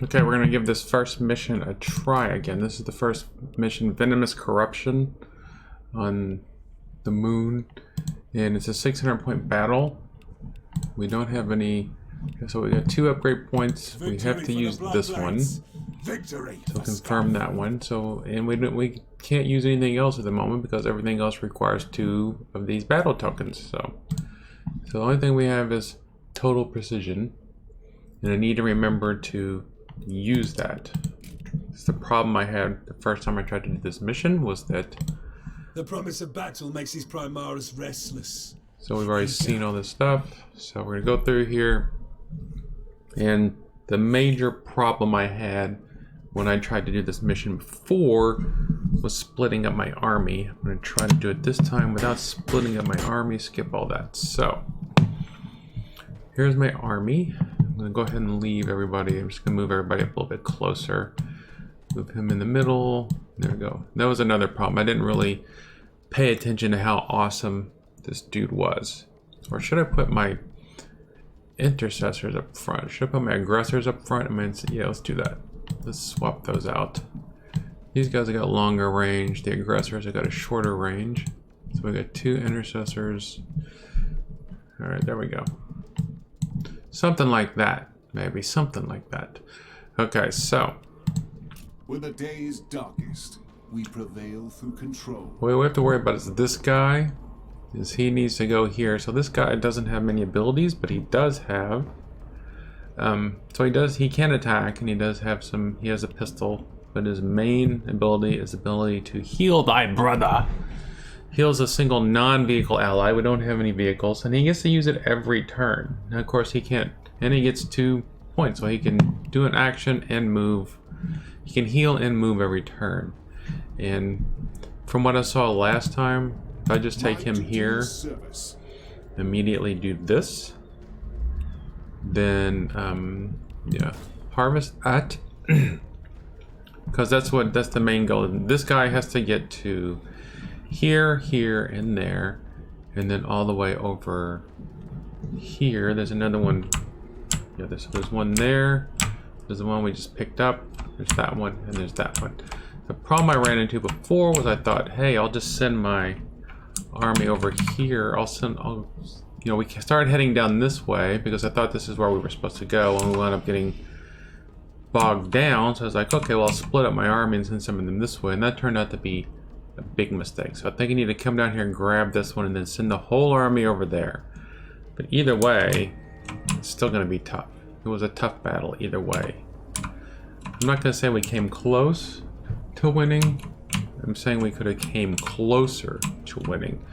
Okay, we're gonna give this first mission a try again. This is the first mission, Venomous Corruption on the moon. And it's a 600-point battle. We don't have any, so we got 2 upgrade points. We have to use this one. So confirm that one. So, and we can't use anything else at the moment because everything else requires 2 of these battle tokens. So the only thing we have is total precision. And I need to remember to use that. It's the problem I had the first time I tried to do this mission, was that the promise of battle makes these Primaris restless. So we've already seen all this stuff. So we're gonna go through here. And the major problem I had when I tried to do this mission before was splitting up my army. I'm gonna try to do it this time without splitting up my army, skip all that. So here's my army. I'm gonna go ahead and leave everybody. I'm just gonna move everybody up a little bit closer. Move him in the middle. There we go. That was another problem. I didn't really pay attention to how awesome this dude was. Or should I put my intercessors up front? Should I put my aggressors up front? I mean, yeah, let's do that. Let's swap those out. These guys have got longer range. The aggressors have got a shorter range. So we got 2 intercessors. All right, there we go. Something like that, maybe something like that. Okay, so when the day is darkest, we prevail through control. what we have to worry about is this guy. Is he needs to go here. So this guy doesn't have many abilities, but he does have. He can attack, and he does have some. He has a pistol, but his main ability is ability to heal thy brother. Heals a single non-vehicle ally. We don't have any vehicles, and he gets to use it every turn. Now, of course, he can't, and he gets 2 points, so he can do an action and move. He can heal and move every turn. And from what I saw last time, if I just take him here, immediately do this, then yeah, harvest at, because that's the main goal. This guy has to get to here, here, and there, and then all the way over here. There's another one. Yeah, there's one there. There's the one we just picked up. There's that one, and there's that one. The problem I ran into before was I thought, hey, I'll just send my army over here. We started heading down this way because I thought this is where we were supposed to go, and we wound up getting bogged down. So I was like, okay, well, I'll split up my army and send some of them this way, and that turned out to be a big mistake. So I think I need to come down here and grab this one and then send the whole army over there. But either way, it's still going to be tough. It was a tough battle either way. I'm not going to say we came close to winning. I'm saying we could have came closer to winning.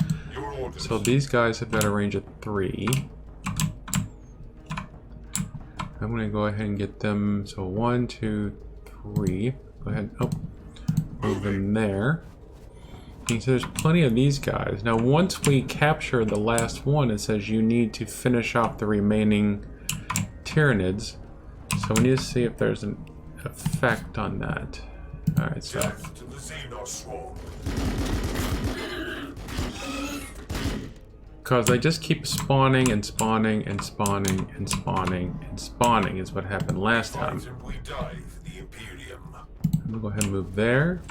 So these guys have got a range of 3. I'm going to go ahead and get them. So 1, 2, 3. Go ahead. Oh, move them there. And so there's plenty of these guys. Now once we capture the last one, it says you need to finish off the remaining Tyranids. So we need to see if there's an effect on that. Alright, so because they just keep spawning and spawning and spawning and spawning and spawning is what happened last time. I'm gonna go ahead and move there.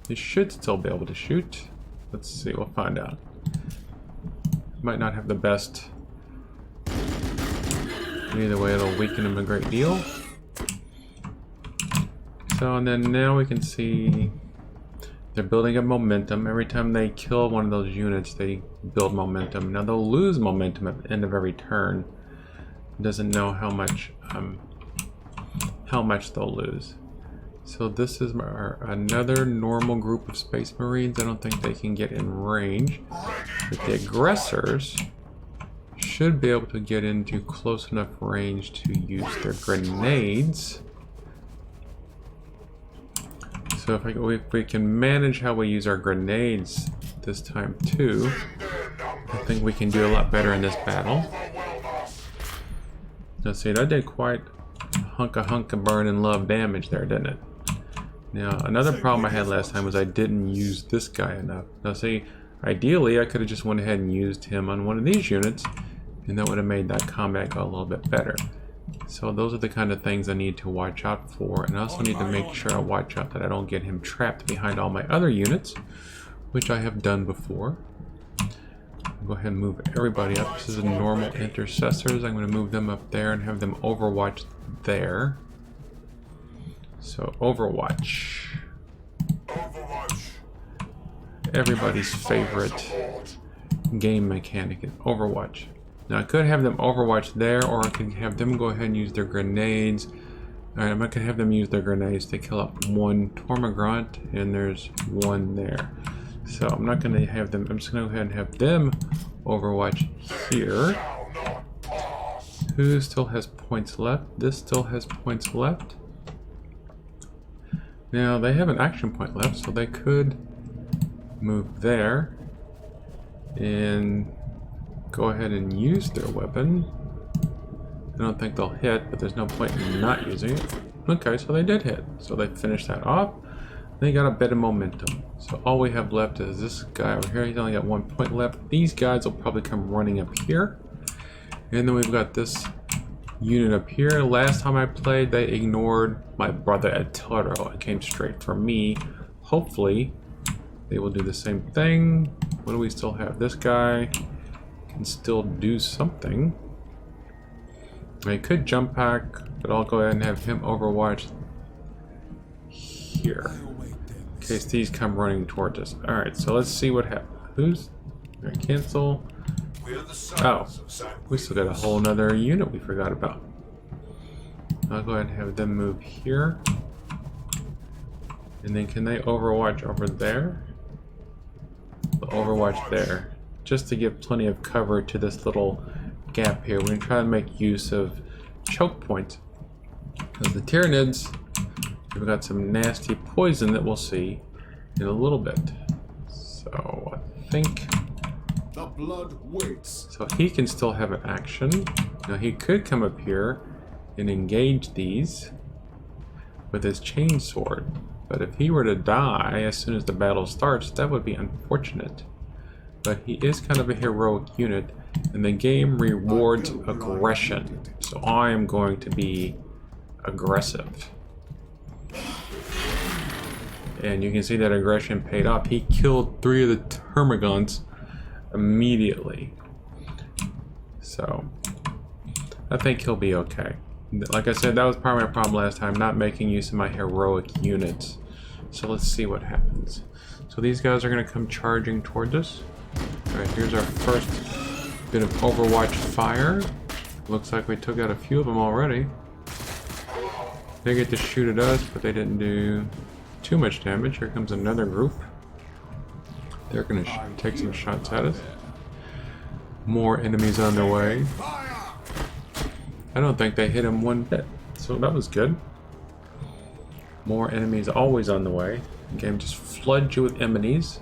They should still be able to shoot. Let's see, we'll find out. Might not have the best. Either way, it'll weaken them a great deal. So, and then now we can see they're building up momentum. Every time they kill one of those units, they build momentum. Now they'll lose momentum at the end of every turn. It doesn't know how much they'll lose. So this is another normal group of Space Marines. I don't think they can get in range. But the aggressors should be able to get into close enough range to use their grenades. So if we can manage how we use our grenades this time too, I think we can do a lot better in this battle. Let's see, that did quite a hunk of burn and love damage there, didn't it? Now, another problem I had last time was I didn't use this guy enough. Now see, ideally I could have just went ahead and used him on one of these units, and that would have made that combat go a little bit better. So those are the kind of things I need to watch out for, and I also need to make sure I watch out that I don't get him trapped behind all my other units, which I have done before. Go ahead and move everybody up. This is a normal intercessors. I'm going to move them up there and have them overwatch there. So Overwatch. Everybody's favorite game mechanic in Overwatch. Now I could have them overwatch there, or I could have them go ahead and use their grenades. Alright, I'm not going to have them use their grenades to kill up one Tormogrant, and there's one there. So I'm not going to have them, I'm just going to go ahead and have them overwatch here. Who still has points left? This still has points left. Now they have an action point left, so they could move there and go ahead and use their weapon. I don't think they'll hit, but there's no point in not using it. Okay, so they did hit. So they finished that off. They got a bit of momentum. So all we have left is this guy over here. He's only got 1 point left. These guys will probably come running up here. And then we've got this unit up here. Last time I played, they ignored my brother at Toro and came straight for me. Hopefully, they will do the same thing. What do we still have? This guy can still do something. I could jump pack, but I'll go ahead and have him overwatch here in case these come running towards us. Alright, so let's see what happens. Who's... Alright, cancel. Oh, we still got a whole nother unit we forgot about. I'll go ahead and have them move here. And then can they overwatch over there? They'll overwatch there. Just to give plenty of cover to this little gap here. We're going to try to make use of choke points. Because the Tyranids, we've got some nasty poison that we'll see in a little bit. So I think... The blood waits. So he can still have an action. Now he could come up here and engage these with his chainsword. But if he were to die as soon as the battle starts, that would be unfortunate. But he is kind of a heroic unit, and the game rewards aggression. So I am going to be aggressive. And you can see that aggression paid off. He killed 3 of the Termagants immediately. So I think he'll be okay. Like I said, that was part of my problem last time, not making use of my heroic units. So let's see what happens. So these guys are going to come charging towards us. Alright, here's our first bit of Overwatch fire. Looks like we took out a few of them already. They get to shoot at us, but they didn't do too much damage. Here comes another group. They're going to take some shots at us. More enemies on their way. I don't think they hit him one bit, so that was good. More enemies always on the way. The game just floods you with enemies.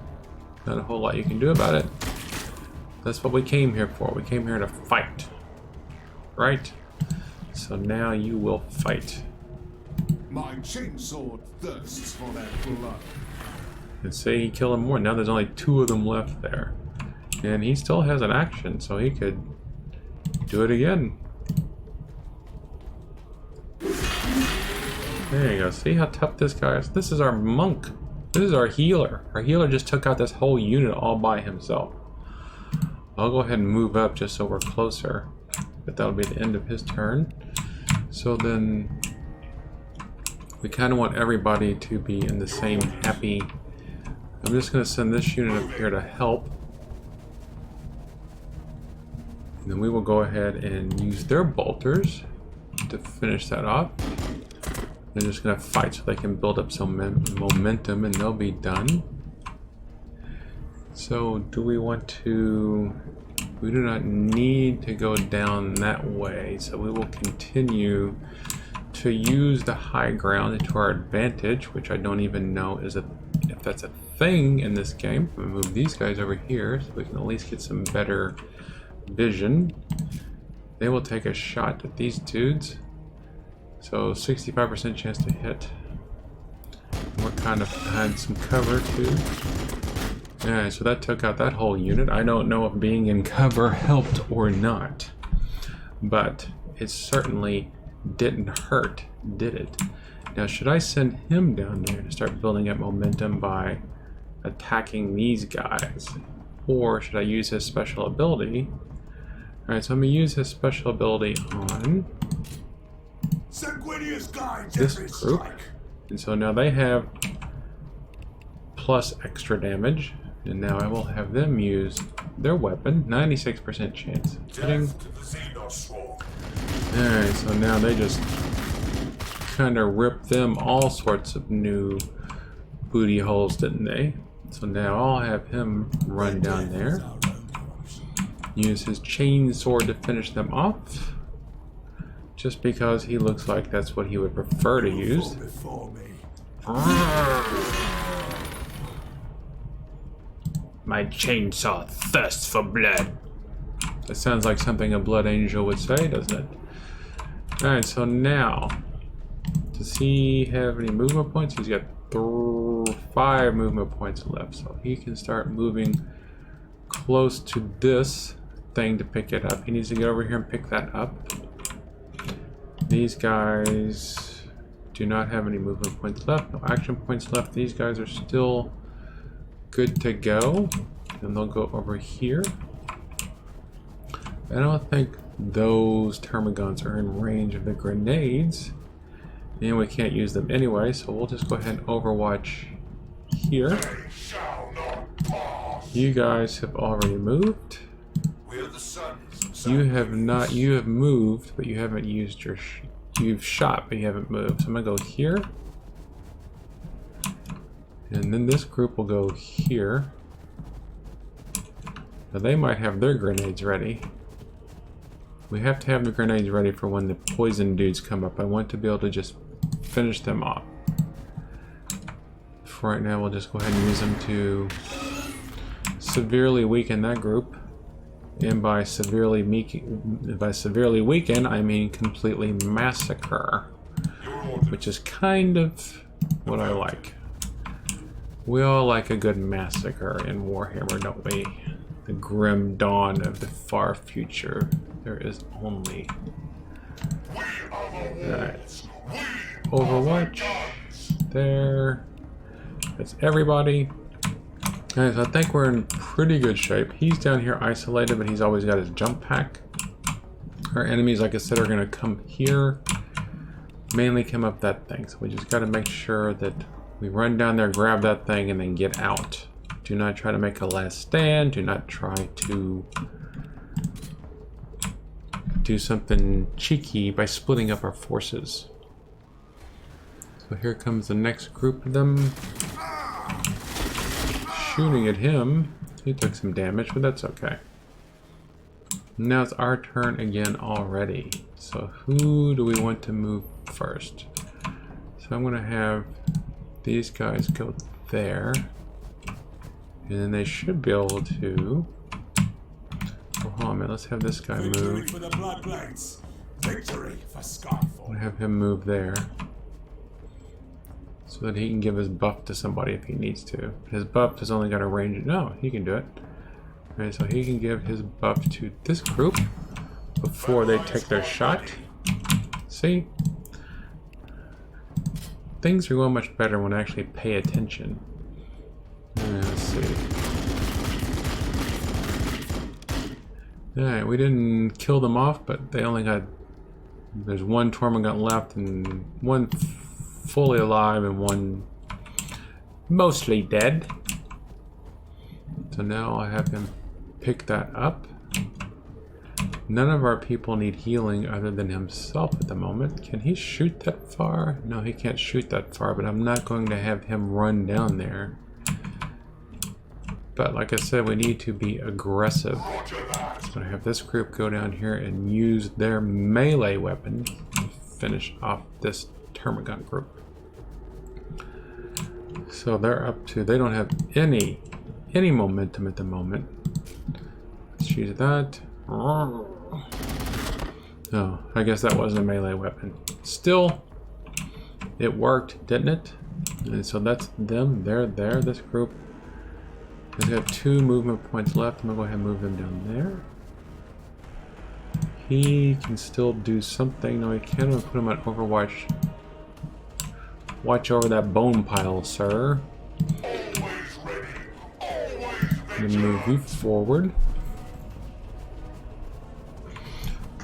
Not a whole lot you can do about it. That's what we came here for. We came here to fight. Right? So now you will fight. My chainsword thirsts for that blood. And say he killed him more. Now there's only 2 of them left there. And he still has an action, so he could do it again. There you go. See how tough this guy is? This is our monk. This is our healer. Our healer just took out this whole unit all by himself. I'll go ahead and move up just so we're closer. But that'll be the end of his turn. So then we kind of want everybody to be in the same happy... I'm just going to send this unit up here to help. And then we will go ahead and use their bolters to finish that off. They're just going to fight so they can build up some momentum and they'll be done. So do we want to... We do not need to go down that way, so we will continue to use the high ground to our advantage, which I don't even know is if that's a thing in this game. I'm going to move these guys over here so we can at least get some better vision. They will take a shot at these dudes. So 65% chance to hit. We're kind of behind some cover too. Yeah, so that took out that whole unit. I don't know if being in cover helped or not, but it certainly didn't hurt, did it? Now, should I send him down there to start building up momentum by attacking these guys? Or should I use his special ability? Alright, so I'm going to use his special ability on this group. And so now they have plus extra damage. And now I will have them use their weapon. 96% chance of hitting. Alright, so now they just kind of ripped them all sorts of new booty holes, didn't they? So now I'll have him run down there. Use his chain sword to finish them off. Just because he looks like that's what he would prefer to use. My chainsaw thirsts for blood. That sounds like something a blood angel would say, doesn't it? Alright, so now, does he have any movement points? He's got 5 movement points left, so he can start moving close to this thing to pick it up. He needs to get over here and pick that up. These guys do not have any movement points left, no action points left. These guys are still good to go, and they'll go over here. I don't think those termagants are in range of the grenades, and we can't use them anyway, so we'll just go ahead and overwatch here. You guys have already moved. You have not. You have moved, but you haven't used your. You've shot, but you haven't moved. So I'm gonna go here, and then this group will go here. Now they might have their grenades ready. We have to have the grenades ready for when the poison dudes come up. I want to be able to just finish them off. For right now, we'll just go ahead and use them to severely weaken that group. And by severely weaken, I mean completely massacre. Which is kind of what I like. We all like a good massacre in Warhammer, don't we? The grim dawn of the far future. There is only... Alright. Overwatch. There. That's everybody. Guys, I think we're in pretty good shape. He's down here isolated, but he's always got his jump pack. Our enemies, like I said, are going to come here. Mainly come up that thing. So we just got to make sure that we run down there, grab that thing, and then get out. Do not try to make a last stand. Do not try to do something cheeky by splitting up our forces. So here comes the next group of them. Shooting at him. He took some damage, but that's okay. Now it's our turn again already. So who do we want to move first? So I'm going to have these guys go there. And then they should be able to... Oh, hold on, man. Let's have this guy move. I'm going to have him move there. So that he can give his buff to somebody if he needs to. His buff has only got a range. No, he can do it. Alright, so he can give his buff to this group before they take their shot. See? Things are going much better when I actually pay attention. Let's see. Alright, we didn't kill them off, but they only got... There's one Tormagant left and one fully alive and one mostly dead. So now I have him pick that up. None of our people need healing other than himself at the moment. Can he shoot that far? No, he can't shoot that far, but I'm not going to have him run down there. But like I said, we need to be aggressive. So I have this group go down here and use their melee weapon to finish off this Termagant group. So they're up to, they don't have any momentum at the moment. Let's use that. Oh, I guess that wasn't a melee weapon. Still, it worked, didn't it? And so that's them, they're there, this group. They have 2 movement points left. I'm gonna go ahead and move them down there. he can still do something. No, he can't. Put him on Overwatch. Watch over that bone pile, sir. I'm gonna move you forward.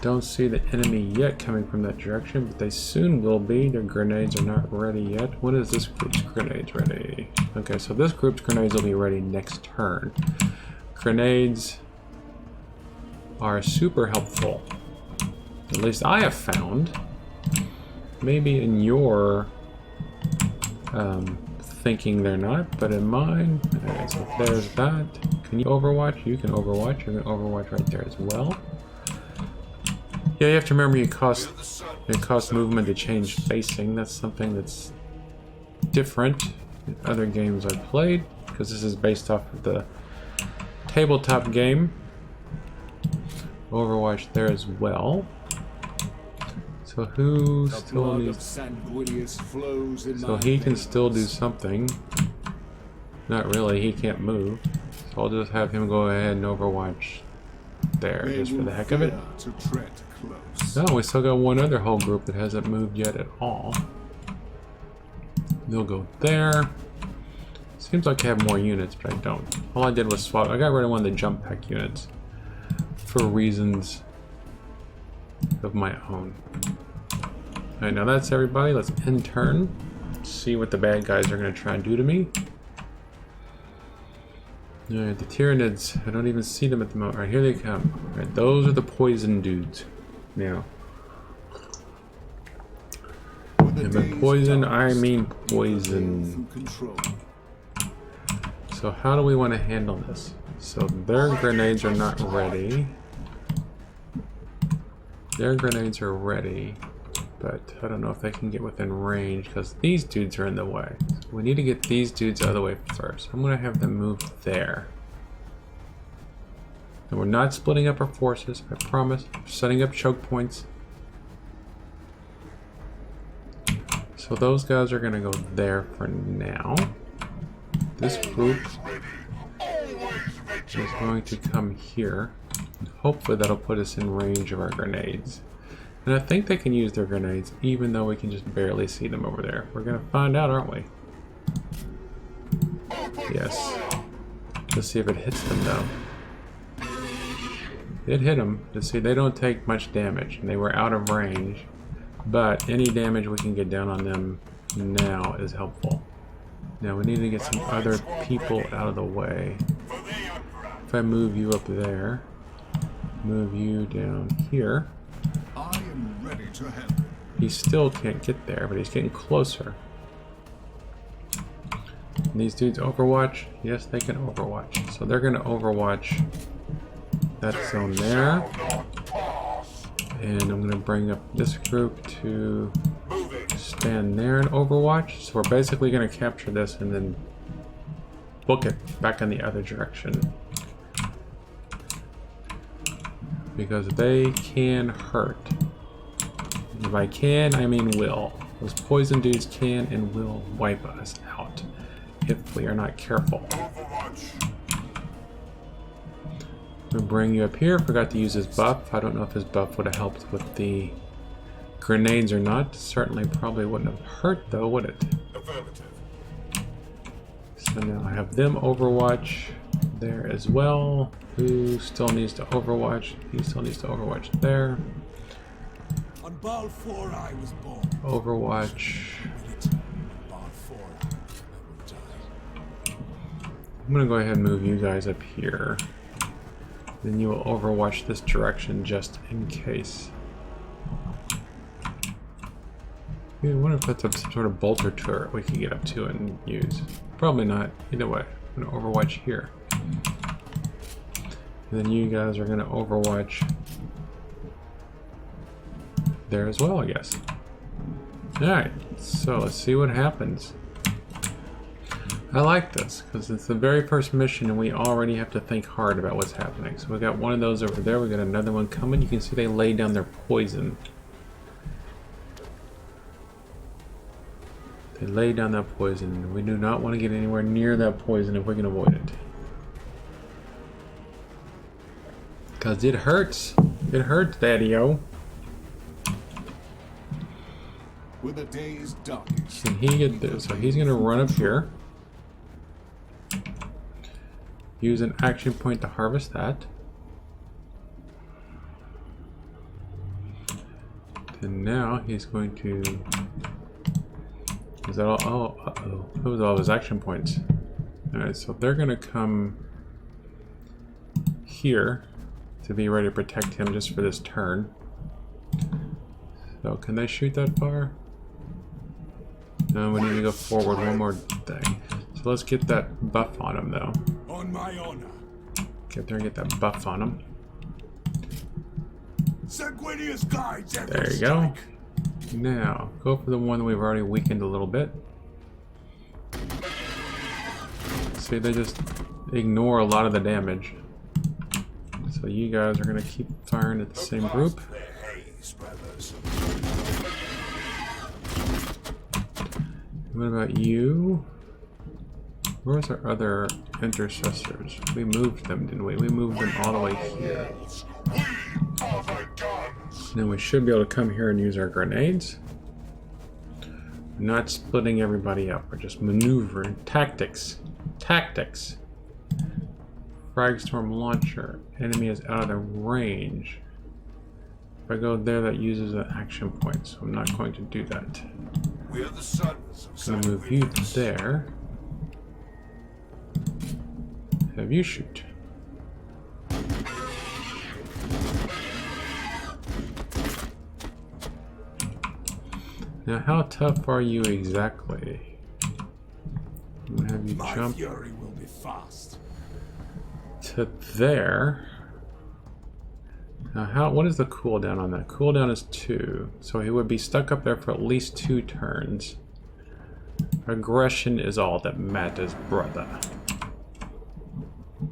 Don't see the enemy yet coming from that direction, but they soon will be. Their grenades are not ready yet. When is this group's grenades ready? Okay, so this group's grenades will be ready next turn. Grenades are super helpful. At least I have found. Maybe in your thinking they're not, but in mine. Okay, so there's that. Can you Overwatch? You can Overwatch. You're gonna Overwatch right there as well. Yeah, you have to remember it costs movement to change facing. That's something that's different in other games I've played, because this is based off of the tabletop game. Overwatch there as well. So who still needs... So he can still do something. Not really, he can't move. So I'll just have him go ahead and Overwatch there, just for the heck of it. No, we still got one other whole group that hasn't moved yet at all. They'll go there. Seems like I have more units, but I don't. All I did was swap. I got rid of one of the jump pack units for reasons of my own. Alright, now that's everybody. Let's end turn. See what the bad guys are going to try and do to me. Alright, the Tyranids. I don't even see them at the moment. Alright, here they come. Alright, those are the poison dudes. Now. And by poison, I mean poison. So how do we want to handle this? So their grenades are not ready. Their grenades are ready, but I don't know if they can get within range because these dudes are in the way. So we need to get these dudes out of the way first. I'm going to have them move there. And we're not splitting up our forces, I promise. We're setting up choke points. So those guys are going to go there for now. This group is going to come here. Hopefully that'll put us in range of our grenades. And I think they can use their grenades even though we can just barely see them over there. We're going to find out, aren't we? Yes. Let's see if it hits them though. It hit them. You see, they don't take much damage, and they were out of range. But any damage we can get down on them now is helpful. Now we need to get some other people out of the way. If I move you up there, move you down here. I am ready to help. He still can't get there, but he's getting closer. And these dudes Overwatch? Yes, they can Overwatch. So they're going to Overwatch that zone there. And I'm going to bring up this group to stand there and Overwatch. So we're basically going to capture this and then book it back in the other direction. Because they can hurt. And by can, I mean will. Those poison dudes can and will wipe us out if we are not careful. I'm gonna bring you up here. Forgot to use his buff. I don't know if his buff would have helped with the grenades or not. Certainly probably wouldn't have hurt though, would it? So now I have them Overwatch there as well. Who still needs to Overwatch? He still needs to Overwatch there. On Ball 4 I was born. Overwatch. Ball 4 I will die. I'm gonna go ahead and move you guys up here. Then you will Overwatch this direction just in case. I wonder if that's some sort of bolter turret we can get up to and use. Probably not. Either way, I'm gonna Overwatch here. And then you guys are gonna Overwatch there as well, I guess. Alright, so let's see what happens. I like this, because it's the very first mission and we already have to think hard about what's happening. So we got one of those over there, we got another one coming. You can see they lay down their poison. They lay down that poison. We do not want to get anywhere near that poison if we can avoid it. Because it hurts. It hurts, Daddy-o. When the day is darkest. Can he get this? So he's gonna run up here. Use an action point to harvest that. And now he's going to... Is that all? Oh, uh-oh. Those are all his action points. Alright, so they're gonna come here to be ready to protect him just for this turn. So can they shoot that far? No, we need to go forward one more thing. So let's get that buff on him though. On my honor. Get there and get that buff on him. Sanguinius guides every There you go. strike. Now, go for the one that we've already weakened a little bit. See, they just ignore a lot of the damage. So you guys are going to keep firing at the same group. What about you? Where's our other intercessors? We moved them, didn't we? We moved them all the way here. Then we should be able to come here and use our grenades. We're not splitting everybody up. We're just maneuvering. Tactics. Tactics. Fragstorm launcher. Enemy is out of the range. If I go there, that uses an action point, so I'm not going to do that. We are the sons of I'm gonna move you there. Have you shoot. Now, how tough are you exactly? I'm gonna have you My jump fury will be fast. to there. Now, what is the cooldown on that? Cooldown is 2, so he would be stuck up there for at least 2 turns. Aggression is all that matters, brother.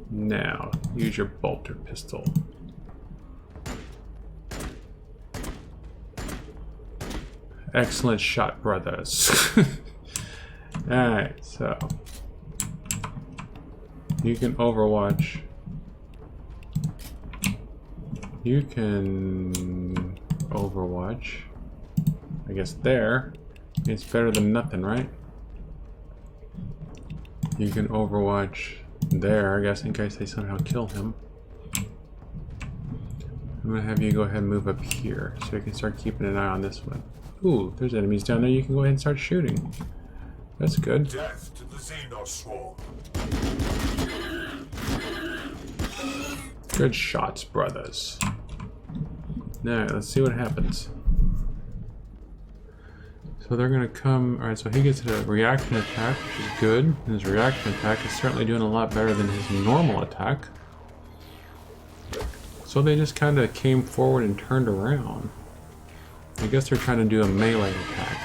Now, use your bolter pistol. Excellent shot, brothers. Alright, so you can overwatch. You can overwatch. I guess there. It's better than nothing, right? You can overwatch there, I guess, in case they somehow kill him. I'm gonna have you go ahead and move up here so you can start keeping an eye on this one. Ooh, there's enemies down there. You can go ahead and start shooting. That's good. Death to the Xenos swarm. Good shots, brothers. Now, let's see what happens. So they're gonna come. Alright, so he gets a reaction attack, which is good. His reaction attack is certainly doing a lot better than his normal attack. So they just kind of came forward and turned around. I guess they're trying to do a melee attack.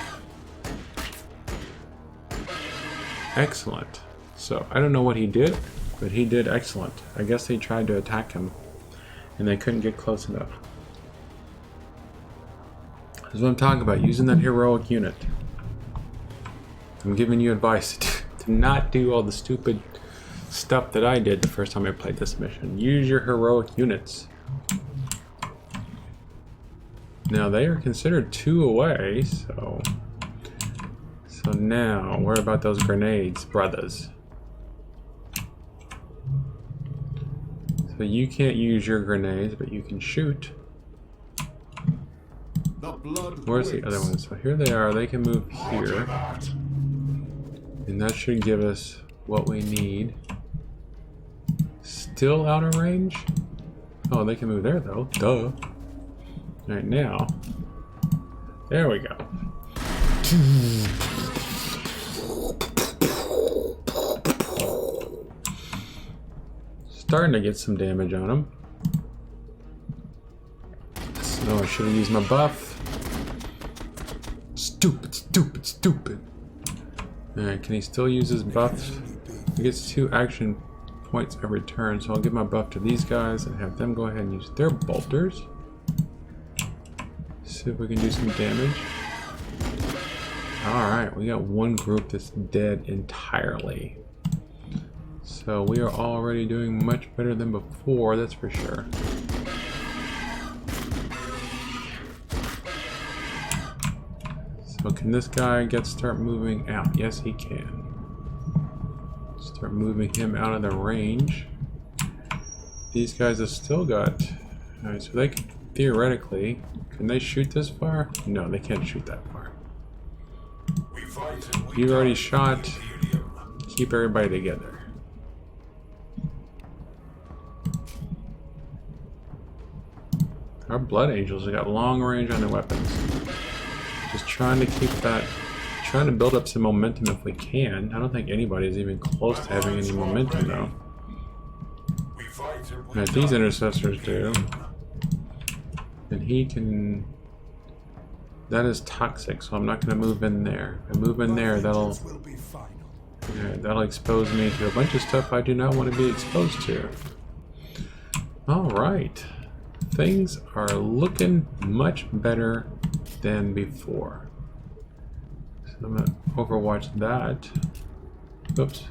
Excellent. So, I don't know what he did, but he did excellent. I guess they tried to attack him, and they couldn't get close enough. That's what I'm talking about, using that heroic unit. I'm giving you advice to not do all the stupid stuff that I did the first time I played this mission. Use your heroic units. Now they are considered 2 away, so now what about those grenades, brothers? So you can't use your grenades, but you can shoot. Where's the other one? So here they are. They can move here, and that should give us what we need. Still out of range? Oh, they can move there though. Duh. Alright, now. There we go. Starting to get some damage on him. So I should have used my buff. Stupid, stupid, stupid. Alright, can he still use his buff? He gets 2 action points every turn, so I'll give my buff to these guys and have them go ahead and use their bolters. See if we can do some damage. Alright, we got one group that's dead entirely. So we are already doing much better than before, that's for sure. So can this guy start moving out? Yes, he can. Start moving him out of the range. These guys have still got... Alright, so they can, theoretically... Can they shoot this far? No, they can't shoot that far. You've already shot. Keep everybody together. Our Blood Angels have got long range on their weapons. Just trying to keep that... Trying to build up some momentum if we can. I don't think anybody's even close to having any momentum though. Now, if these intercessors do, then he can... That is toxic, so I'm not going to move in there. If I move in there, that'll expose me to a bunch of stuff I do not want to be exposed to. Alright. Things are looking much better than before. So I'm going to overwatch that. Oops.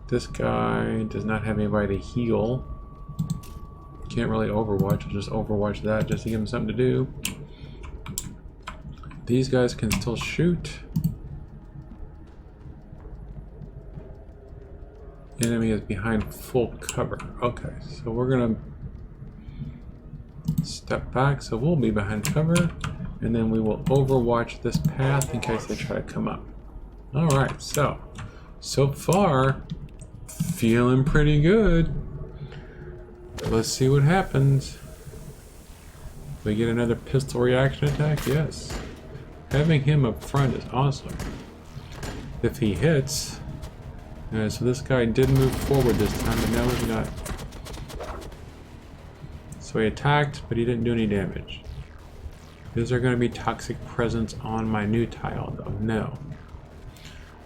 This guy does not have anybody to heal. Can't really overwatch. I'll just overwatch that just to give him something to do. These guys can still shoot. Enemy is behind full cover. Okay, so we're gonna step back, so we'll be behind cover, and then we will overwatch this path in case they try to come up. Alright, so far, feeling pretty good. Let's see what happens. We get another pistol reaction attack? Yes. Having him up front is awesome. If he hits... so this guy did move forward this time, but now he's not. So he attacked, but he didn't do any damage. Is there going to be toxic presence on my new tile, though? No.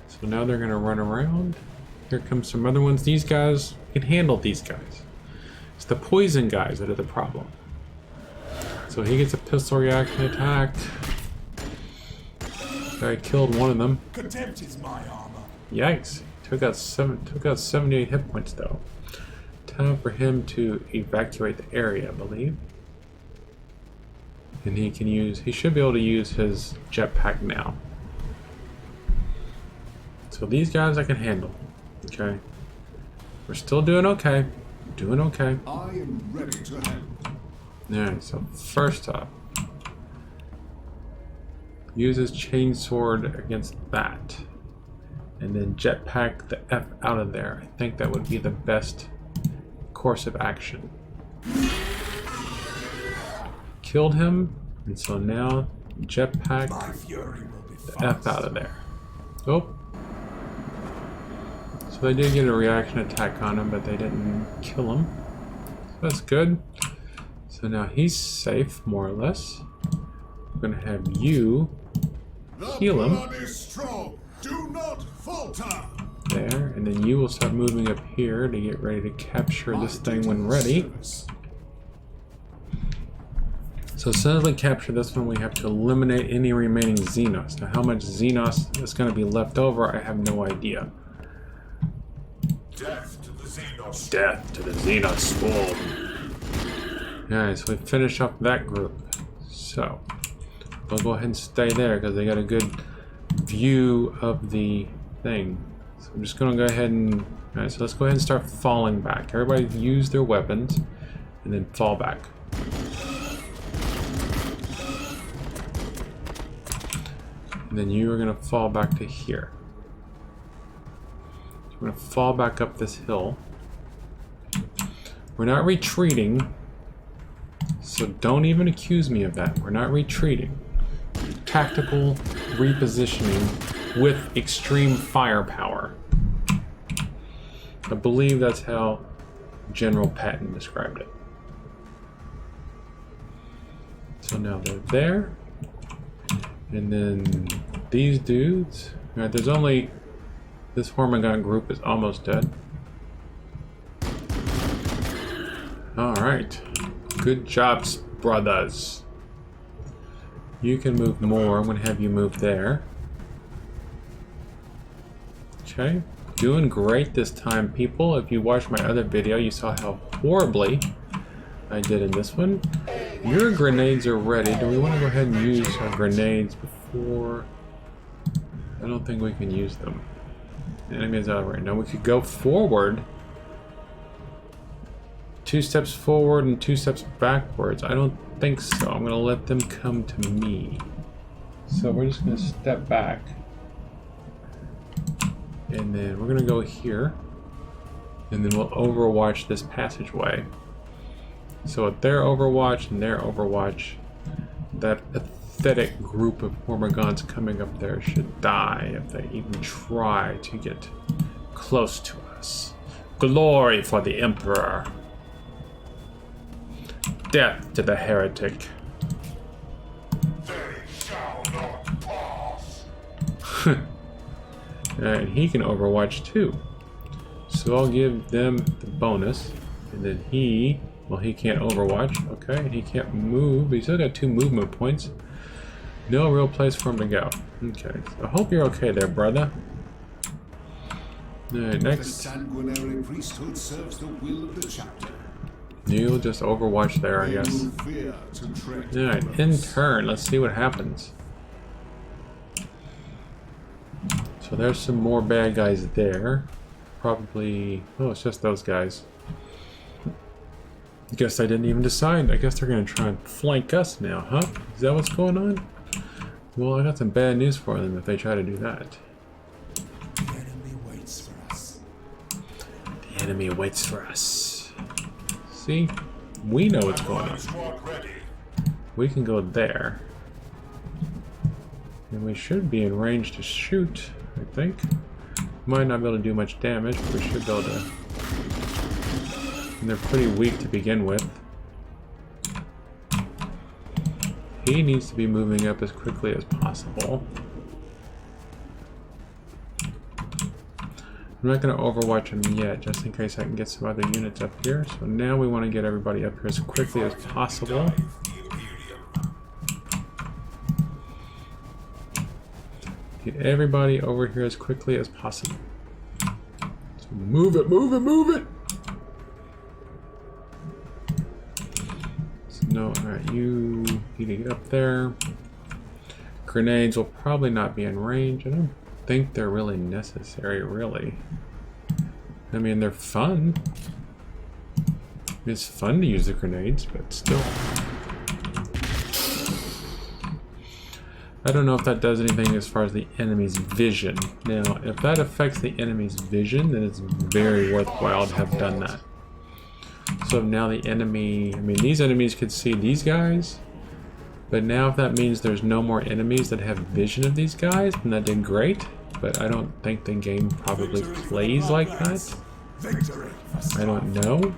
So now they're going to run around. Here comes some other ones. These guys can handle these guys. It's the poison guys that are the problem. So he gets a pistol reaction attack. I killed one of them. Contempt is my armor. Yikes. Took out 78 hit points though. Time for him to evacuate the area, I believe. And he should be able to use his jetpack now. So these guys I can handle. Okay. We're still doing okay. Doing okay. I am ready to help. Alright, so first up, uses chainsword against that. And then jetpack the F out of there. I think that would be the best course of action. Killed him, and so now jetpack the F out of there. Oh. So they did get a reaction attack on him, but they didn't kill him. So that's good. So now he's safe, more or less. I'm gonna have you heal him. The blood is strong. Do not falter. There, and then you will start moving up here to get ready to capture this thing when ready. So as soon as we capture this one, we have to eliminate any remaining Xenos. Now how much Xenos is going to be left over, I have no idea. Death to the Xenos. Death to the Xenos Swarm. Alright, so we finish up that group. So, we'll go ahead and stay there because they got a good view of the thing. So I'm just going to go ahead and... Alright, so let's go ahead and start falling back. Everybody use their weapons and then fall back. And then you are going to fall back to here. So we're going to fall back up this hill. We're not retreating. So don't even accuse me of that. We're not retreating. Tactical repositioning with extreme firepower. I believe that's how General Patton described it. So now they're there. And then these dudes. Alright, there's only... This Hormigant group is almost dead. Alright. Good jobs, brothers. You can move more. I'm going to have you move there. Okay. Doing great this time, people. If you watched my other video, you saw how horribly I did in this one. Your grenades are ready. Do we want to go ahead and use our grenades before? I don't think we can use them. The enemy is out right now. We could go forward. 2 steps forward and 2 steps backwards. I don't think so. I'm going to let them come to me. So we're just going to step back. And then we're going to go here. And then we'll overwatch this passageway. So with their overwatch and their overwatch, that pathetic group of Hormigons coming up there should die if they even try to get close to us. Glory for the Emperor. Death to the heretic. They shall not pass. And he can overwatch too. So I'll give them the bonus. And then he, well, he can't overwatch. Okay, and he can't move. But he's still got 2 movement points. No real place for him to go. Okay, so I hope you're okay there, brother. Alright, The next. sanguinary priesthood serves the will of the chapter. You'll just overwatch there, I They guess. will fear to tread Alright, on in us. turn, let's see what happens. So there's some more bad guys there. Probably, oh, it's just those guys. I guess I didn't even decide. I guess they're gonna try and flank us now, huh? Is that what's going on? Well, I got some bad news for them if they try to do that. The enemy waits for us. The enemy waits for us. See? We know what's going on. Squad ready. We can go there. And we should be in range to shoot, I think. Might not be able to do much damage, but we should be able to. And they're pretty weak to begin with. He needs to be moving up as quickly as possible. I'm not going to overwatch him yet, just in case I can get some other units up here. So now we want to get everybody up here as quickly as possible. Get everybody over here as quickly as possible. So move it, move it, move it! So no, alright, you need to get up there. Grenades will probably not be in range. I don't think they're really necessary, really. I mean, they're fun. It's fun to use the grenades, but still. I don't know if that does anything as far as the enemy's vision. Now, if that affects the enemy's vision, then it's very worthwhile to have done that. So now the enemy, I mean, these enemies could see these guys, but now if that means there's no more enemies that have vision of these guys, then that did great. But I don't think the game probably plays like that. Victory. I don't know.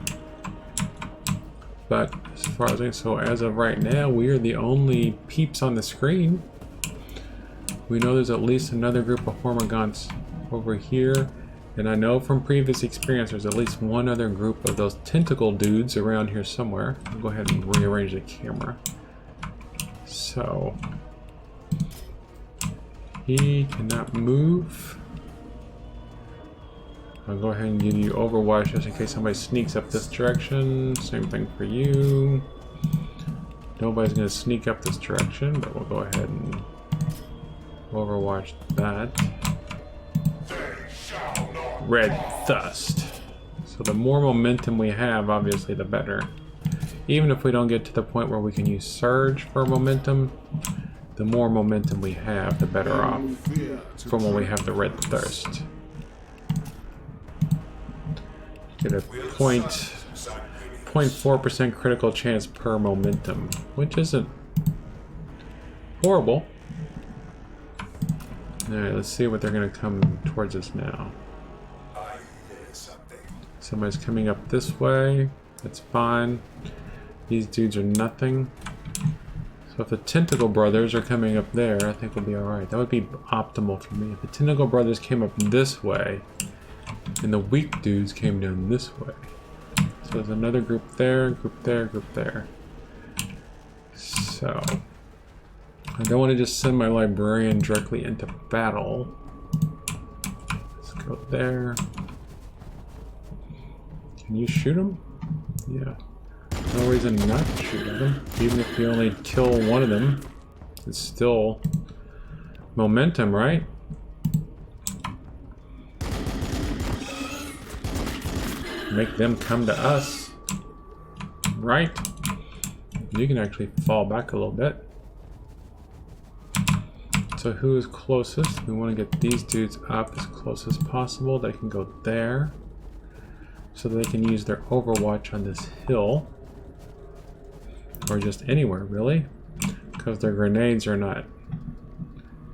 But as far as so as of right now, we are the only peeps on the screen. We know there's at least another group of Hormigons over here. And I know from previous experience there's at least one other group of those tentacle dudes around here somewhere. I'll go ahead and rearrange the camera. So he cannot move. I'll go ahead and give you Overwatch just in case somebody sneaks up this direction. Same thing for you. Nobody's going to sneak up this direction, but we'll go ahead and Overwatch that. Red Thust. So the more momentum we have, obviously, the better. Even if we don't get to the point where we can use Surge for momentum, the more momentum we have, the better off from when we have the Red Thirst. Get a 0.4% critical chance per momentum, which isn't horrible. Alright, let's see what they're going to come towards us now. Somebody's coming up this way. That's fine. These dudes are nothing. So if the Tentacle Brothers are coming up there, I think we'll be alright. That would be optimal for me. If the Tentacle Brothers came up this way, and the weak dudes came down this way. So there's another group there, group there, group there. So I don't want to just send my librarian directly into battle. Let's go there. Can you shoot him? Yeah. No reason not to shoot at them. Even if you only kill one of them, it's still momentum, right? Make them come to us, right? You can actually fall back a little bit. So who is closest? We want to get these dudes up as close as possible. They can go there, so they can use their overwatch on this hill, or just anywhere really, because their grenades are not.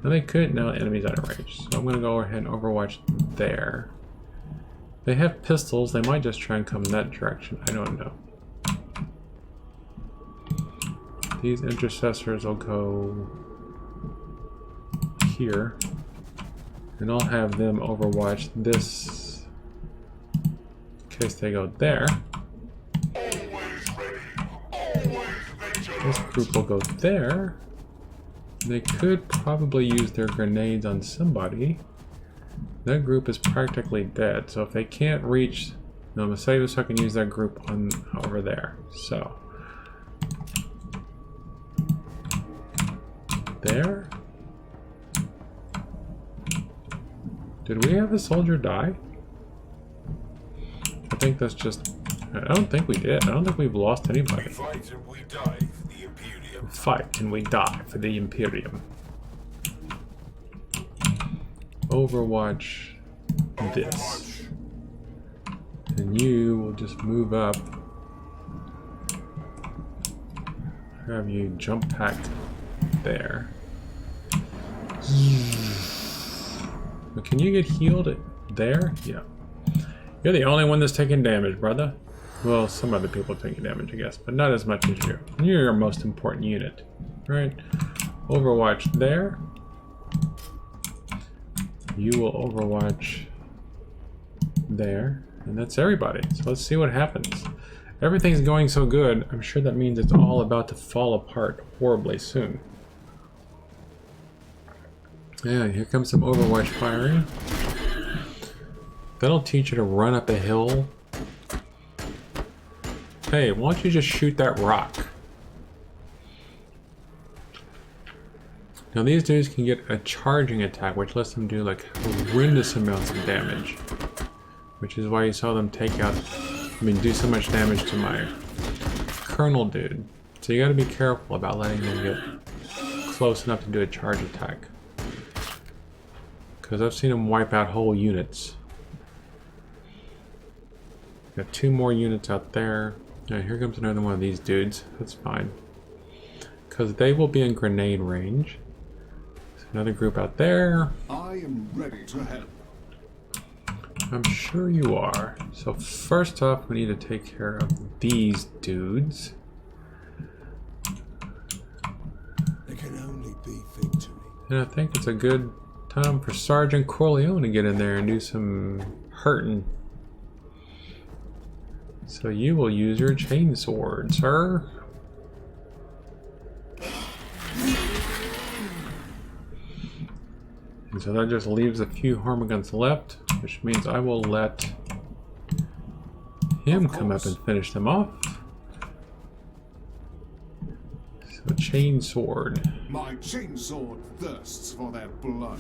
And they could. No, enemies out of range. So I'm going to go ahead and overwatch there. They have pistols. They might just try and come in that direction. I don't know. These intercessors will go here, and I'll have them overwatch this in case they go there. This group will go there. They could probably use their grenades on somebody. That group is practically dead, so if they can't reach, no, I'm gonna save it so I can use that group on over there. So there. Did we have a soldier die? I think that's just. I don't think we did. I don't think we've lost anybody. We fight and we die for the Imperium. Fight and we die for the Imperium. Overwatch this. And you will just move up. Have you jump pack there. But can you get healed there? Yeah. You're the only one that's taking damage, brother. Well, some other people are taking damage, I guess, but not as much as you. You're your most important unit, right? Overwatch there. You will overwatch there, and that's everybody. So let's see what happens. Everything's going so good, I'm sure that means it's all about to fall apart horribly soon. Yeah, here comes some overwatch firing. That'll teach you to run up a hill. Hey, why don't you just shoot that rock? Now these dudes can get a charging attack, which lets them do like horrendous amounts of damage. Which is why you saw them take out, do so much damage to my Colonel dude. So you gotta be careful about letting them get close enough to do a charge attack. Because I've seen them wipe out whole units. Got 2 more units out there. Alright, here comes another one of these dudes. That's fine. Because they will be in grenade range. There's another group out there. I am ready to help. I'm sure you are. So first off, we need to take care of these dudes. There can only be victory. And I think it's a good time for Sergeant Corleone to get in there and do some hurting. So you will use your chainsword, sir. And so that just leaves a few Hormiguns left, which means I will let him come up and finish them off. So chainsword. My chainsword thirsts for their blood.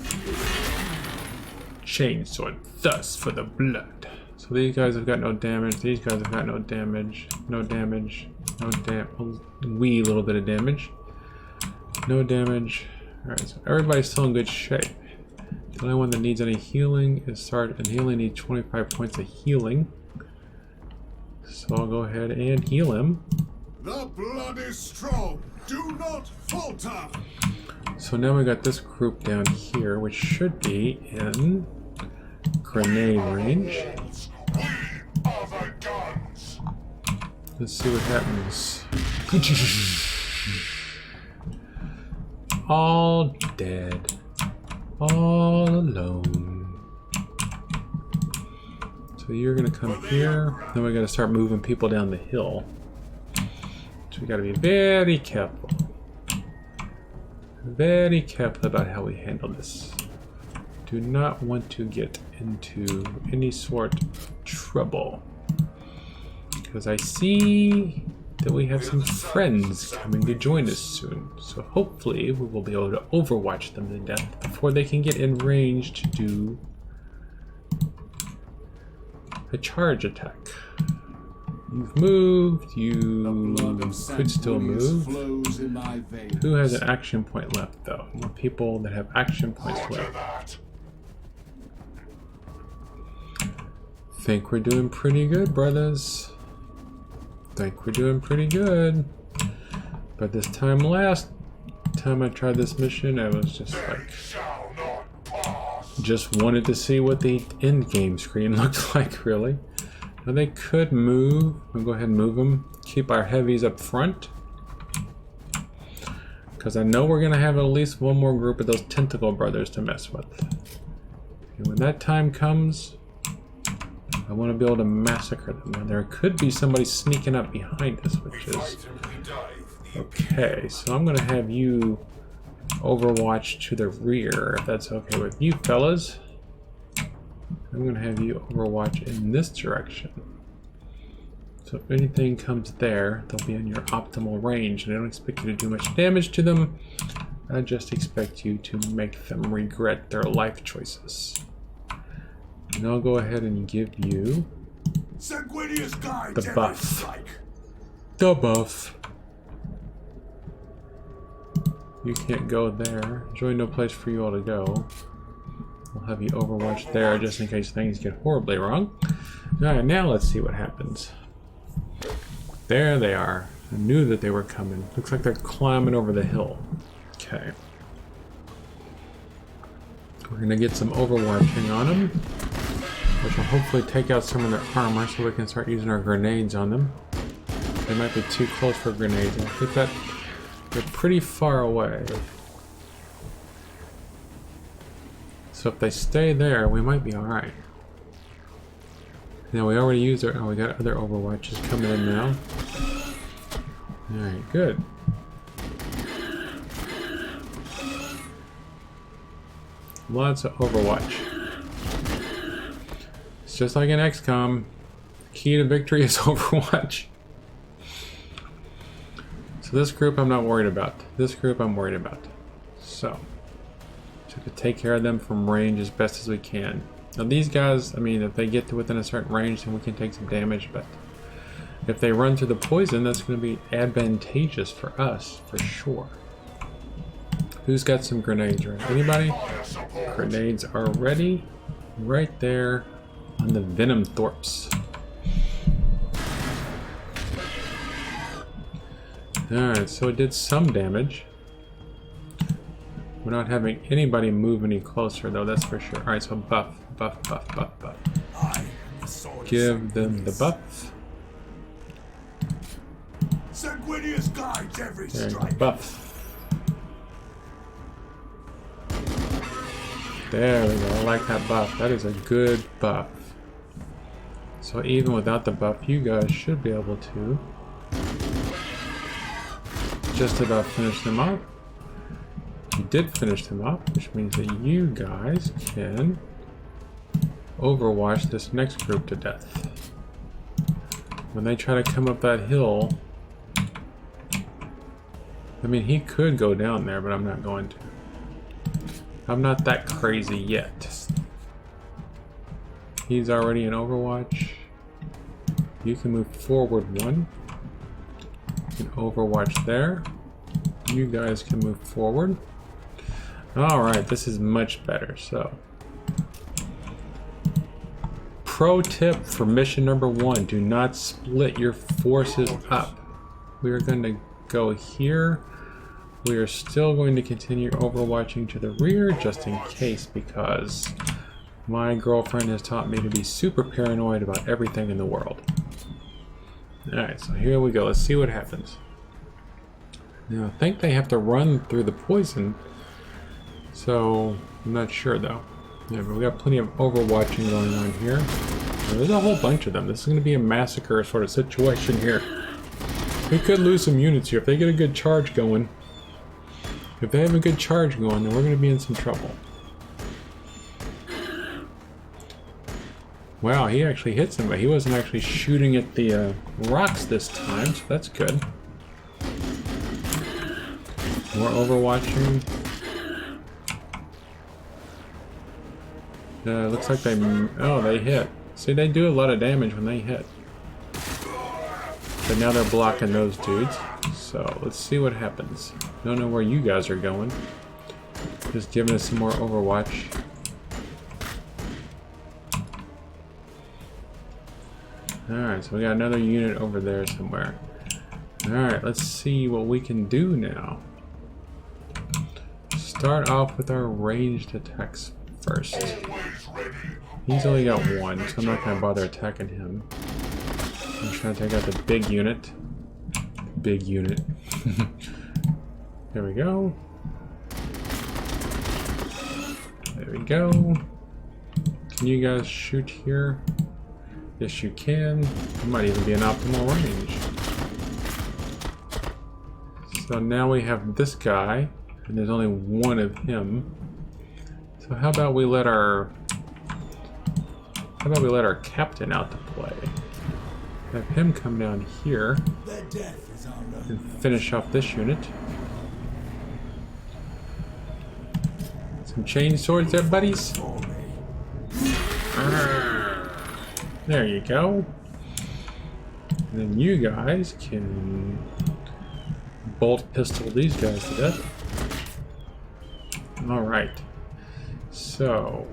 Chainsword thirsts for the blood. So these guys have got no damage. These guys have got no damage. No damage. No wee little bit of damage. No damage. Alright, so everybody's still in good shape. The only one that needs any healing is Sergeant, and he only needs 25 points of healing. So I'll go ahead and heal him. The blood is strong. Do not falter. So now we got this group down here, which should be in grenade range. We are the guns. Let's see what happens. All dead. All alone. So you're gonna come here. Then we gotta start moving people down the hill. So we gotta be very careful. Very careful about how we handle this. Do not want to get into any sort of trouble. Because I see that we have some friends coming to join us soon. So hopefully we will be able to overwatch them to death before they can get in range to do a charge attack. You've moved, you could still move. Who has an action point left though? More people that have action points left. Think we're doing pretty good, brothers. Think we're doing pretty good. But this time, last time I tried this mission, I was just like, just wanted to see what the end game screen looked like, really. Now they could move. We'll go ahead and move them. Keep our heavies up front. Because I know we're going to have at least one more group of those tentacle brothers to mess with. And when that time comes, I want to be able to massacre them. Now there could be somebody sneaking up behind us, which is okay. So I'm going to have you overwatch to the rear, if that's okay with you fellas. I'm going to have you overwatch in this direction. So if anything comes there, they'll be in your optimal range. And I don't expect you to do much damage to them. I just expect you to make them regret their life choices. And I'll go ahead and give you the buff. The buff. You can't go there. There's really no place for you all to go. We'll have you overwatch there just in case things get horribly wrong. Alright, now let's see what happens. There they are. I knew that they were coming. Looks like they're climbing over the hill. Okay. We're gonna get some overwatching on them, which will hopefully take out some of their armor so we can start using our grenades on them. They might be too close for grenades. I think that they're pretty far away. So if they stay there, we might be alright. Now we already used our... Oh, we got other overwatches coming in now. Alright, good. Lots of overwatch. It's just like in XCOM. Key to victory is overwatch. So this group I'm not worried about. This group I'm worried about. So to take care of them from range as best as we can. Now these guys, I mean, if they get to within a certain range, then we can take some damage, but if they run through the poison, that's going to be advantageous for us, for sure. Who's got some grenades ready? Anybody? Grenades are ready. Right there on the Venom Thorps. Alright, so it did some damage. We're not having anybody move any closer though, that's for sure. Alright, so buff. Give them the buff. Sanguinius guides every There, strike. buff. There we go, I like that buff. That is a good buff. So even without the buff, you guys should be able to just about finish them off. You did finish them off, which means that you guys can overwatch this next group to death. When they try to come up that hill, I mean, he could go down there, but I'm not going to. I'm not that crazy yet. He's already in Overwatch. You can move forward one. You can Overwatch there. You guys can move forward. Alright, this is much better. So, pro tip for mission number 1, do not split your forces up. We are going to go here. We are still going to continue overwatching to the rear just in case, because my girlfriend has taught me to be super paranoid about everything in the world. Alright, so here we go. Let's see what happens. Now, I think they have to run through the poison, so I'm not sure though. Yeah, but we got plenty of overwatching going on here. Now, there's a whole bunch of them. This is going to be a massacre sort of situation here. We could lose some units here if they get a good charge going. If they have a good charge going, then we're going to be in some trouble. Wow, he actually hit somebody. He wasn't actually shooting at the rocks this time, so that's good. More overwatching. Looks like they hit. See, they do a lot of damage when they hit. But now they're blocking those dudes. So let's see what happens. Don't know where you guys are going. Just giving us some more overwatch. Alright, so we got another unit over there somewhere. Alright, let's see what we can do now. Start off with our ranged attacks first. He's only got one, so I'm not going to bother attacking him. I'm trying to take out the big unit. Big unit. There we go. There we go. Can you guys shoot here? Yes, you can. It might even be an optimal range. So now we have this guy, and there's only one of him. So how about we let our captain out to play? Have him come down here and finish off this unit. Some chain swords there, buddies. There you go. And then you guys can bolt pistol these guys to death. Alright. So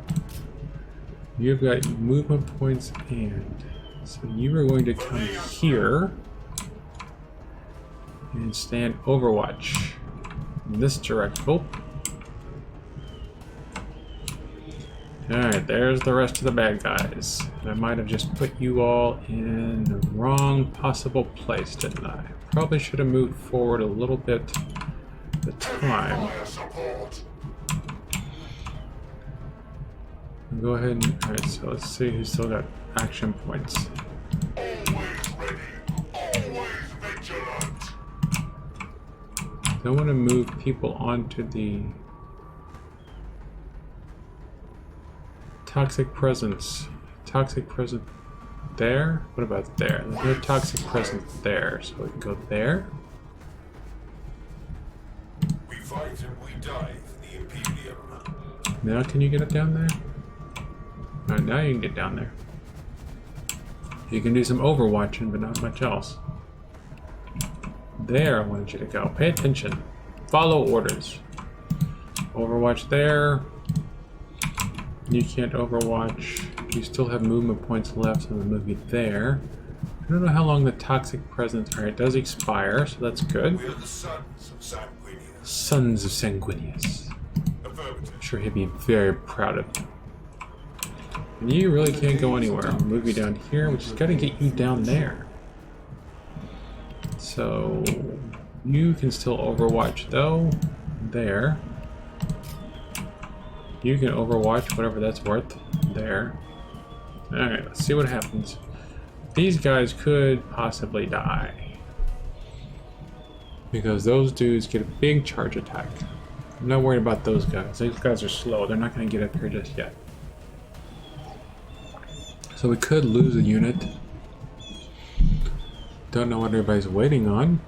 you've got movement points, and so you are going to come here and stand overwatch in this direction. Oh. Alright, there's the rest of the bad guys. I might have just put you all in the wrong possible place, didn't I? Probably should have moved forward a little bit at the time. Go ahead and... Alright, so let's see who's still got action points. I want to move people onto the toxic presence. Toxic presence there? What about there? There's no toxic presence there, so we can go there. We fight and we die for the Imperium. Now can you get it down there? Alright, now you can get down there. You can do some overwatching, but not much else. There, I wanted you to go. Pay attention. Follow orders. Overwatch there. You can't overwatch. You still have movement points left, so I'm gonna move you there. I don't know how long the toxic presence. Alright, it does expire, so that's good. We are the sons of Sanguinius. Sons of Sanguinius. Affirmative. I'm sure he'd be very proud of you. And you really can't go anywhere. I'll move you down here, which is gonna get you down there. So you can still overwatch though. There. You can overwatch whatever that's worth. There. Alright, let's see what happens. These guys could possibly die. Because those dudes get a big charge attack. I'm not worried about those guys. These guys are slow. They're not going to get up here just yet. So we could lose a unit. Don't know what everybody's waiting on.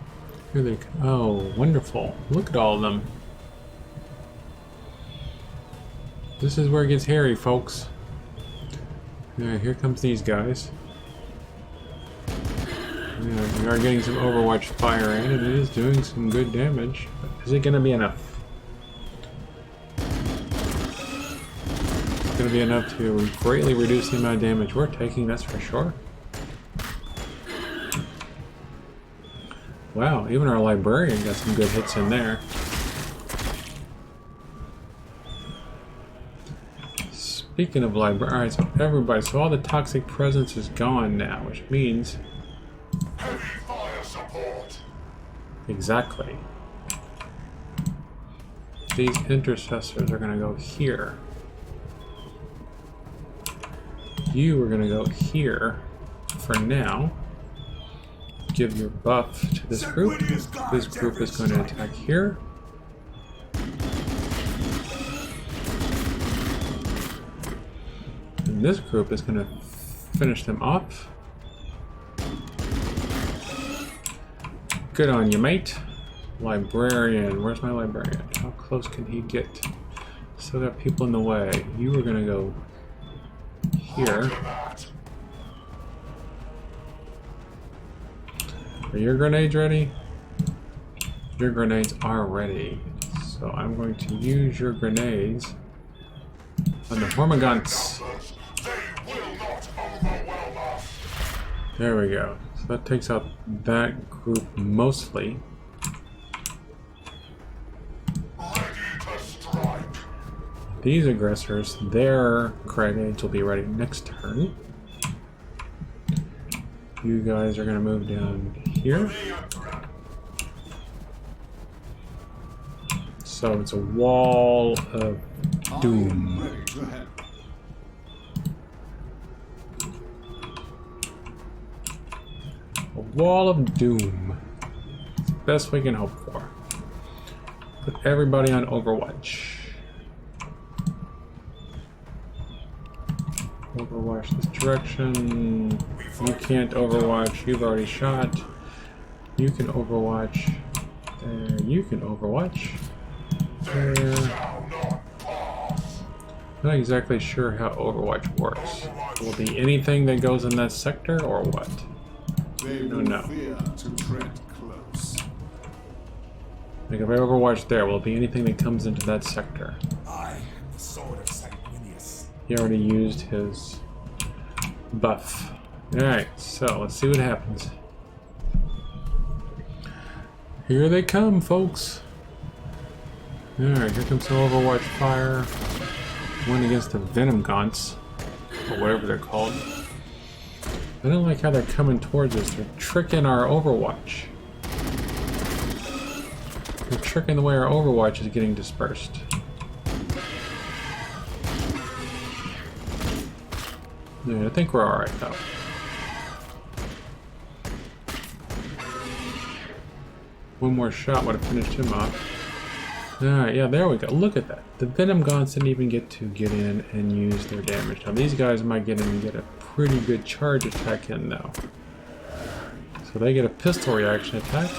Here they come. Oh, wonderful. Look at all of them. This is where it gets hairy, folks. Yeah, here comes these guys. Yeah, we are getting some Overwatch fire in, and it is doing some good damage. But is it going to be enough? It's going to be enough to greatly reduce the amount of damage we're taking, that's for sure. Wow, even our librarian got some good hits in there. Speaking of library, alright, so everybody, so all the toxic presence is gone now, which means... Heavy fire support. Exactly. These intercessors are gonna go here. You are gonna go here for now. Give your buff to this group. This group is going to attack here. And this group is going to finish them off. Good on you, mate. Librarian. Where's my librarian? How close can he get? Still got people in the way. You were gonna go here. Are your grenades ready? Your grenades are ready. So I'm going to use your grenades on the Hormagaunts. There we go. So that takes out that group mostly. These aggressors, their grenades will be ready next turn. You guys are going to move down here. So it's a wall of doom. A wall of doom. It's the best we can hope for. Put everybody on Overwatch. Overwatch this direction. You can't overwatch. You've already shot. You can overwatch. There. You can overwatch. There. Not exactly sure how Overwatch works. Will it be anything that goes in that sector or what? No. Like if I overwatch there, will it be anything that comes into that sector? I am the sword of Sanguinius. He already used his buff. Alright, so let's see what happens. Here they come, folks. Alright, here comes some Overwatch fire. One against the Venomous, or whatever they're called. I don't like how they're coming towards us. They're tricking our Overwatch. They're tricking the way our Overwatch is getting dispersed. Yeah, I think we're alright though. One more shot would have finished him off. Alright, yeah, there we go. Look at that. The Venomous didn't even get to get in and use their damage. Now these guys might get in and get a pretty good charge attack in though. So they get a pistol reaction attack.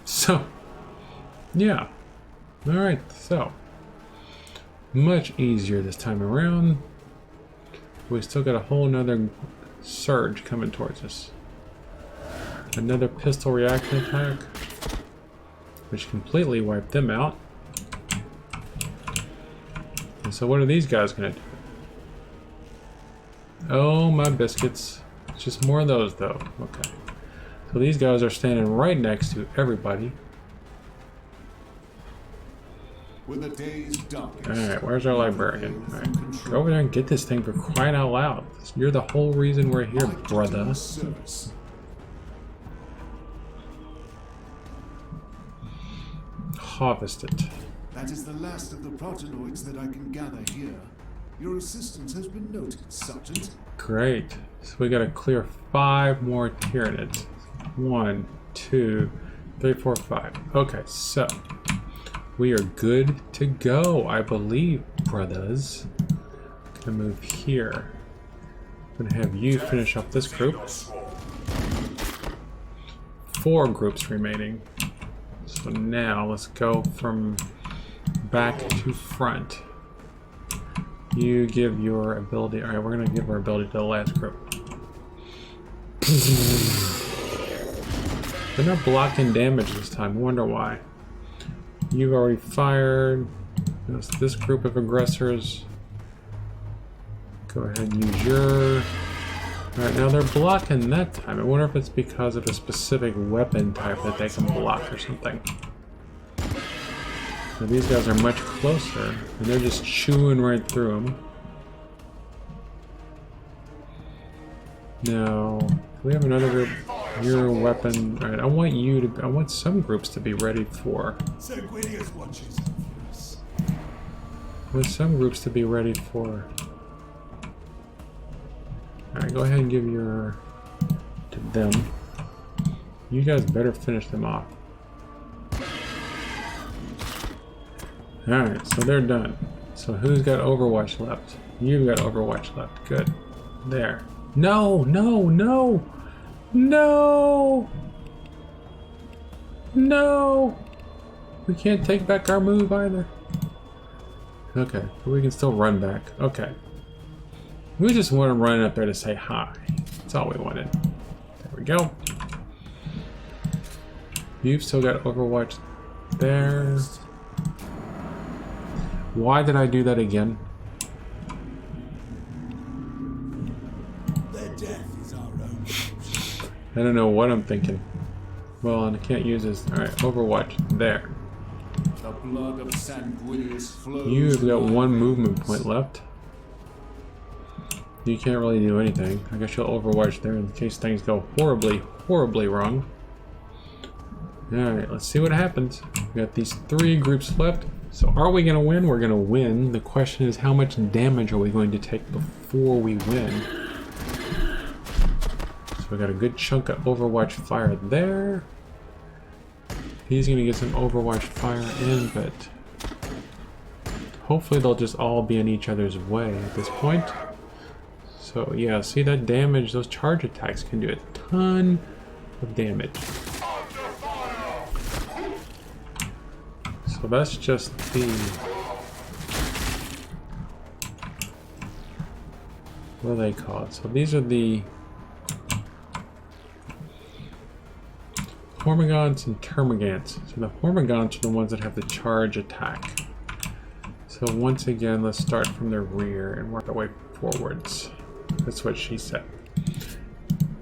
So, yeah. Alright, so. Much easier this time around. We still got a whole nother surge coming towards us. Another pistol reaction attack, which completely wiped them out. And so what are these guys gonna do? Oh my biscuits. It's just more of those though. Okay. So these guys are standing right next to everybody. Alright, where's our librarian? Alright, go over there and get this thing for crying out loud. You're the whole reason we're here, brother. Harvest it. That is the last of the protanoids that I can gather here. Your assistance has been noted, Sergeant. Great. So we gotta clear 5 more Tyranids. 1, 2, 3, 4, 5. Okay, so we are good to go, I believe, brothers. Gonna move here. Gonna have you finish up this group. 4 groups remaining. So now let's go from back to front. You give your ability. Alright, we're gonna give our ability to the last group. They're not blocking damage this time. I wonder why. You've already fired. This group of aggressors. Go ahead and use your... Alright, now they're blocking that time. I wonder if it's because of a specific weapon type that they can block or something. Now these guys are much closer, and they're just chewing right through them. Now, we have another group. Your weapon. Alright, I want you to... I want some groups to be ready for... Sanguinius watches over us. I want some groups to be ready for... Alright, go ahead and give your... to them. You guys better finish them off. Alright, so they're done. So who's got Overwatch left? You've got Overwatch left. Good. There. No, no, no! No! No! We can't take back our move either. Okay, but we can still run back. Okay. We just want to run up there to say hi. That's all we wanted. There we go. You've still got Overwatch there. Why did I do that again? Their death is our own. I don't know what I'm thinking. Well, and I can't use this. Alright, Overwatch there. The blood of Sanguinius flows. You've got one movement point left. You can't really do anything. I guess you'll Overwatch there in case things go horribly, horribly wrong. Alright, let's see what happens. We got these 3 groups left. So are we going to win? We're going to win. The question is, how much damage are we going to take before we win? So we got a good chunk of Overwatch fire there. He's going to get some Overwatch fire in, but hopefully they'll just all be in each other's way at this point. So yeah, see that damage? Those charge attacks can do a ton of damage. So that's just the... what are they called? So these are the Hormigons and Termagants. So the Hormigons are the ones that have the charge attack. So once again, let's start from the rear and work our way forwards. That's what she said.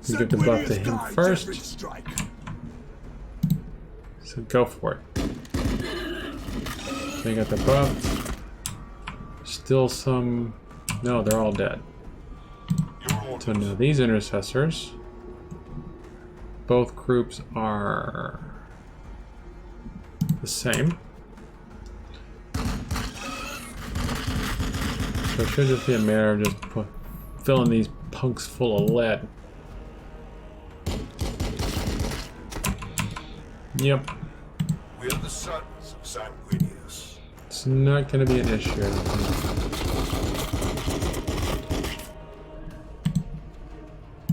We give the buff to him first. So go for it. They got the buff. Still some... no, they're all dead. So now these intercessors, both groups are the same. So it should just be a matter of just filling these punks full of lead. Yep. We are the sons of Sanguinius. It's not going to be an issue, I don't think.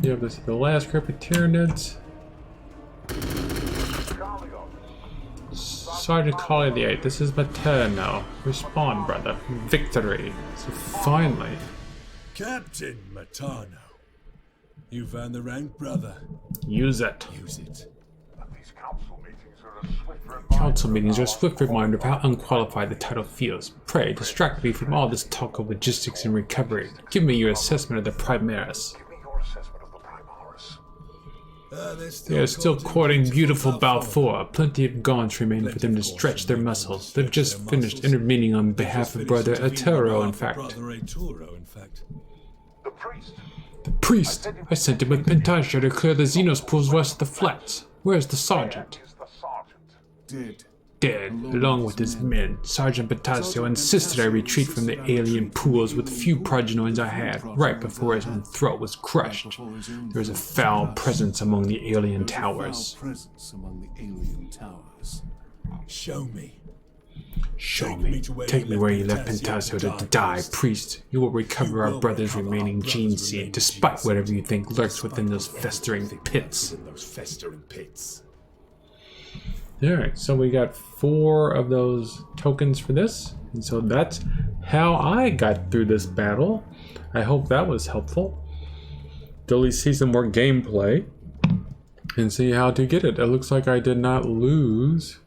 Yep, this is the last group of Tyranids. Sergeant Collie the 8th, this is my turn now. Respond, brother. Victory. So finally. Captain Matano. You found the rank, brother. Use it. Use it. These council meetings are a swift reminder. Council meetings are a swift reminder of how unqualified the title feels. Pray, distract me from all this talk of logistics and recovery. Give me your assessment of the Primaris. Give me your assessment of the Primaris. They are still courting beautiful Balfour. Plenty of gaunts remain for them to stretch their muscles. They've just finished intervening on behalf of Brother Arturo, in fact. The priest. The priest! I sent him with Pentasio to clear the Xenos pools west of the flats. Where's the sergeant? Is the sergeant. Dead. Dead, along with his men. Sergeant Pentasio insisted I retreat from the alien pools with the few progenoids I had, right before his own throat was crushed. There is a foul presence among the alien towers. Show me. Show me. Take me where you left Pentasio to die, priest. You will recover our brother's remaining gene seed, despite whatever you think lurks within those festering pits. Alright, so we got 4 of those tokens for this. And so that's how I got through this battle. I hope that was helpful. To at least see some more gameplay and see how to get it. It looks like I did not lose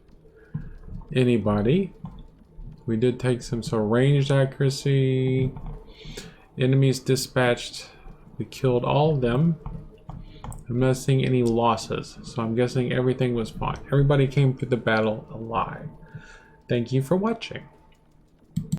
anybody. We did take some sort of ranged accuracy. Enemies dispatched. We killed all of them. I'm not seeing any losses, so I'm guessing everything was fine. Everybody came through the battle alive. Thank you for watching.